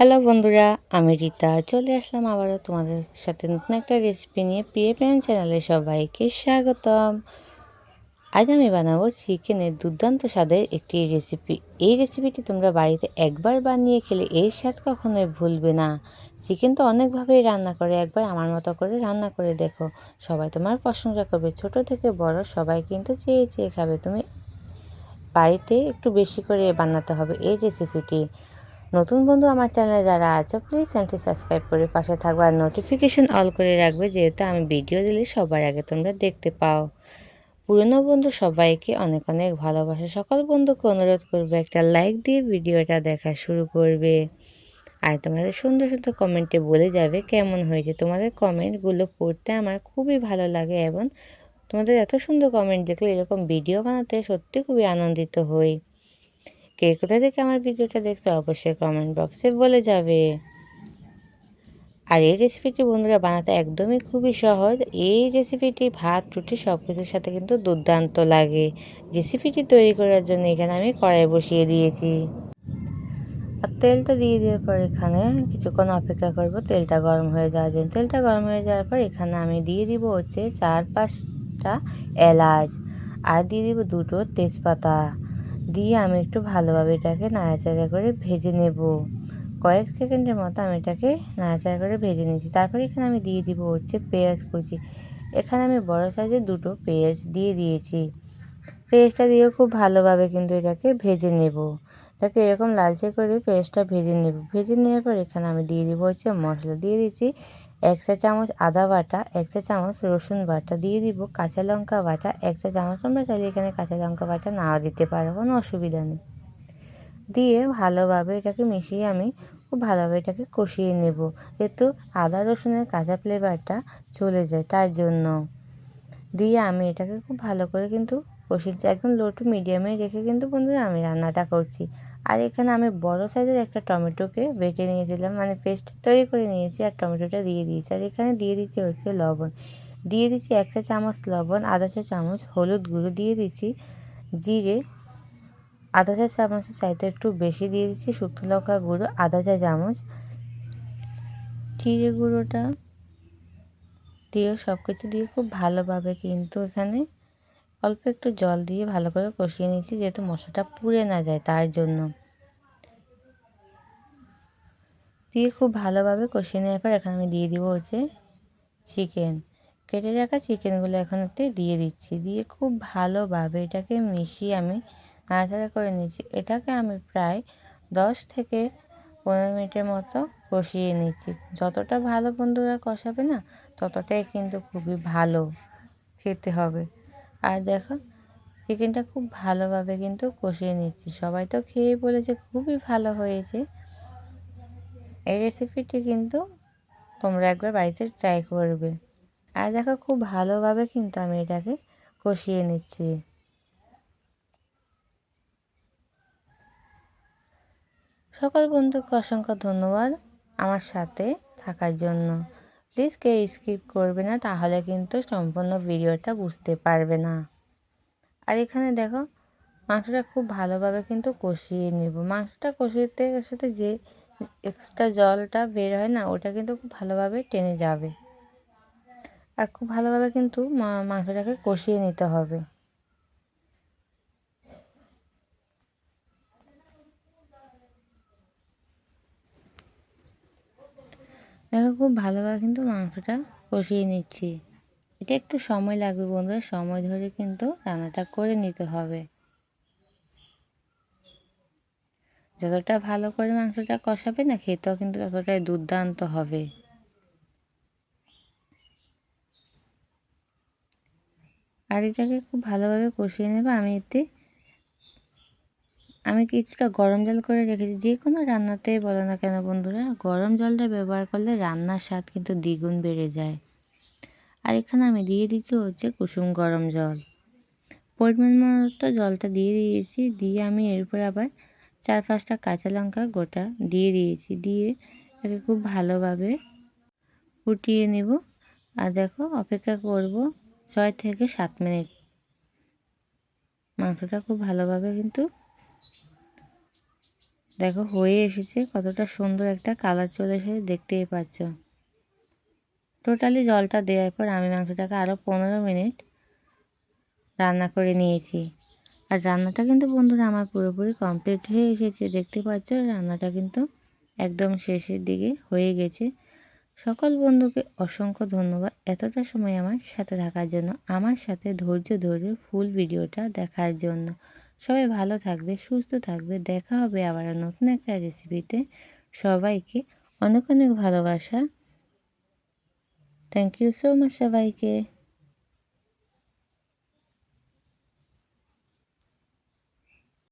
Hello বন্ধুরা, আমি রীতা চলে আসলাম আবারও তোমাদের সাথে নতুন একটা রেসিপি নিয়ে। প্রিয় প্রেম চ্যানেলে সবাইকে স্বাগতম। আজ আমি বানাবো চিকেনের দুর্দান্ত স্বাদের একটি রেসিপি। এই রেসিপিটি তোমরা বাড়িতে একবার বানিয়ে খেলে এর স্বাদ কখনোই ভুলবে না। চিকেন তো অনেকভাবেই রান্না করে, একবার আমার মতো করে রান্না করে দেখো, সবাই তোমার প্রশংসা করবে। ছোট থেকে বড় সবাই কিন্তু চেয়ে চেয়ে খাবে। তুমি বাড়িতে একটু বেশি করে বানাতে হবে এই রেসিপিটি। নতুন বন্ধু আমার চ্যানেলে যারা আছো, প্লিজ চ্যানেলটি সাবস্ক্রাইব করে পাশে থাকবে আর নোটিফিকেশন অল করে রাখবে, যেহেতু আমি ভিডিও দিলে সবার আগে তোমরা দেখতে পাও। পুরনো বন্ধু সবাইকে অনেক অনেক ভালোবাসা। সকল বন্ধুকে অনুরোধ করবে একটা লাইক দিয়ে ভিডিওটা দেখা শুরু করবে। আর তোমাদের সুন্দর সুন্দর কমেন্টে বলে যাবে কেমন হয়েছে। তোমাদের কমেন্টগুলো পড়তে আমার খুবই ভালো লাগে এবং তোমাদের এত সুন্দর কমেন্ট দেখলে এরকম ভিডিও বানাতে সত্যি খুবই আনন্দিত হই। কে কোথা থেকে আমার ভিডিওটা দেখছো অবশ্যই কমেন্ট বক্সে বলে যাবে। আর এই রেসিপিটি বন্ধুরা বানাতে একদমই খুবই সহজ। এই রেসিপিটি ভাত রুটি সব কিছুর সাথে কিন্তু দুর্দান্ত লাগে। রেসিপিটি তৈরি করার জন্য এখানে আমি কড়াই বসিয়ে দিয়েছি আর তেলটা দিয়ে দেওয়ার পর এখানে কিছুক্ষণ অপেক্ষা করব তেলটা গরম হয়ে যাওয়ার জন্য। তেলটা গরম হয়ে যাওয়ার পর এখানে আমি দিয়ে দিব হচ্ছে 4-5টা এলাচ আর দিয়ে দিব 2টো তেজপাতা দিয়ে আমি একটু ভালোভাবে এটাকে নাড়াচাড়া করে ভেজে নেব। কয়েক সেকেন্ডের মতো আমি এটাকে নাড়াচাড়া করে ভেজে নিয়েছি। তারপরে এখানে আমি দিয়ে দিব হচ্ছে পেঁয়াজ কুচি। এখানে আমি বড় সাইজের 2টো পেঁয়াজ দিয়ে দিয়েছি। পেঁয়াজটা দিয়েও খুব ভালোভাবে কিন্তু এটাকে ভেজে নেব। এটাকে এরকম লালচে করে পেঁয়াজটা ভেজে নেব। ভেজে নেওয়ার পর এখানে আমি দিয়ে দিব হচ্ছে মশলা। দিয়ে দিচ্ছি 1 চা চামচ আদা বাটা, 1 চা চামচ রসুন বাটা, দিয়ে দিব কাঁচা লঙ্কা বাটা 1 চা চামচ। তোমরা চাইলে এখানে কাঁচা লঙ্কা বাটা নাও দিতে পারো, কোনো অসুবিধা নেই। দিয়ে ভালোভাবে এটাকে মিশিয়ে আমি খুব ভালোভাবে এটাকে কষিয়ে নেব, যেহেতু আদা রসুনের কাঁচা ফ্লেভারটা চলে যায় তার জন্য। দিয়ে আমি এটাকে খুব ভালো করে কিন্তু কষিয়েছি, একদম লো টু মিডিয়ামে রেখে কিন্তু বন্ধুরা আমি রান্নাটা করছি। আর এখানে আমি বড় সাইজের একটা টমেটোকে বেটে নিয়েছিলাম, মানে পেস্ট তৈরি করে নিয়েছি আর টমেটোটা দিয়ে দিয়েছি। আর এখানে দিয়ে দিচ্ছি হচ্ছে লবণ। দিয়ে দিচ্ছি 1 চা চামচ লবণ, আধা চা চামচ হলুদ গুঁড়ো, দিয়ে দিচ্ছি জিরে আধা চা চামচের চাইতে একটু বেশি দিয়ে দিচ্ছি, শুকনো লঙ্কা গুঁড়ো আধা চা চামচ, জিরে গুঁড়োটা দিয়ে সব কিছু দিয়ে খুব ভালোভাবে কিন্তু এখানে অল্প একটু জল দিয়ে ভালো করে কষিয়ে নিচ্ছি, যেহেতু মশলাটা পুড়ে না যায় তার জন্য। দিয়ে খুব ভালোভাবে কষিয়ে নেওয়ার পর এখানে আমি দিয়ে দিব হচ্ছে চিকেন। কেটে রাখা চিকেনগুলো এখানেতে দিয়ে দিচ্ছি। দিয়ে খুব ভালোভাবে এটাকে মিশিয়ে আমি নাড়াচাড়া করে নিচ্ছি। এটাকে আমি প্রায় 10 থেকে 15 মিনিটের মতো কষিয়ে নিচ্ছি। যতটা ভালো বন্ধুরা কষাবে না, ততটাই কিন্তু খুবই ভালো খেতে হবে। আর দেখো চিকেনটা খুব ভালোভাবে কিন্তু কষিয়ে নিচ্ছি। সবাই তো খেয়ে বলেছে খুবই ভালো হয়েছে। এই রেসিপিটি কিন্তু তোমরা একবার বাড়িতে ট্রাই করবে। আর দেখো খুব ভালোভাবে কিন্তু আমি এটাকে কষিয়ে নিচ্ছি। সকল বন্ধুকে অসংখ্য ধন্যবাদ আমার সাথে থাকার জন্য। প্লিজ কেউ স্কিপ করবে না, তাহলে কিন্তু সম্পূর্ণ ভিডিওটা বুঝতে পারবে না। আর এখানে দেখো মাংসটা খুব ভালোভাবে কিন্তু কষিয়ে নেব। মাংসটা কষিতে কষাতে যে এক্সট্রা জলটা বের হয় না, ওটা কিন্তু খুব ভালোভাবে টেনে যাবে। আর খুব ভালোভাবে কিন্তু মাংসটাকে কষিয়ে নিতে হবে। দেখো খুব ভালোভাবে কিন্তু মাংসটা কষিয়ে নিচ্ছি। এটা একটু সময় লাগবে বন্ধুরা, সময় ধরে কিন্তু রান্নাটা করে নিতে হবে। যতটা ভালো করে মাংসটা কষাবে না, খেতেও কিন্তু ততটাই দুর্দান্ত হবে। আর এটাকে খুব ভালোভাবে কষিয়ে নেব। আমি কিছুটা গরম জল করে রেখেছি। যে কোনো রান্নাতেই বলো না কেন বন্ধুরা, গরম জলটা ব্যবহার করলে রান্নার স্বাদ কিন্তু দ্বিগুণ বেড়ে যায়। আর এখানে আমি দিয়ে দিচ্ছি হচ্ছে কুসুম গরম জল। পরিমাণ মতো জলটা দিয়ে দিয়েছি। দিয়ে আমি এরপর আবার 4-5টা কাঁচা লঙ্কা গোটা দিয়ে দিয়েছি। দিয়ে এটাকে খুব ভালোভাবে ফুটিয়ে নেব। আর দেখো অপেক্ষা করব 6 থেকে 7 মিনিট। মাংসটা খুব ভালোভাবে কিন্তু দেখো হয়ে এসেছে, কতটা সুন্দর একটা কালার চলে এসেছে দেখতেই পাচ্ছ। টোটালি জলটা দেওয়ার পর আমি মাংসটাকে আরও 15 মিনিট রান্না করে নিয়েছি। আর রান্নাটা কিন্তু বন্ধুরা আমার পুরোপুরি কমপ্লিট হয়ে এসেছে, দেখতে পাচ্ছ রান্নাটা কিন্তু একদম শেষের দিকে হয়ে গেছে। সকল বন্ধুকে অসংখ্য ধন্যবাদ এতটা সময় আমার সাথে থাকার জন্য, আমার সাথে ধৈর্য ধরে ফুল ভিডিওটা দেখার জন্য। সবাই ভালো থাকবে, সুস্থ থাকবে, দেখা হবে আবার নতুন একটা রেসিপিতে। সবাইকে অনেক অনেক ভালোবাসা। থ্যাংক ইউ সো মাচ সবাইকে।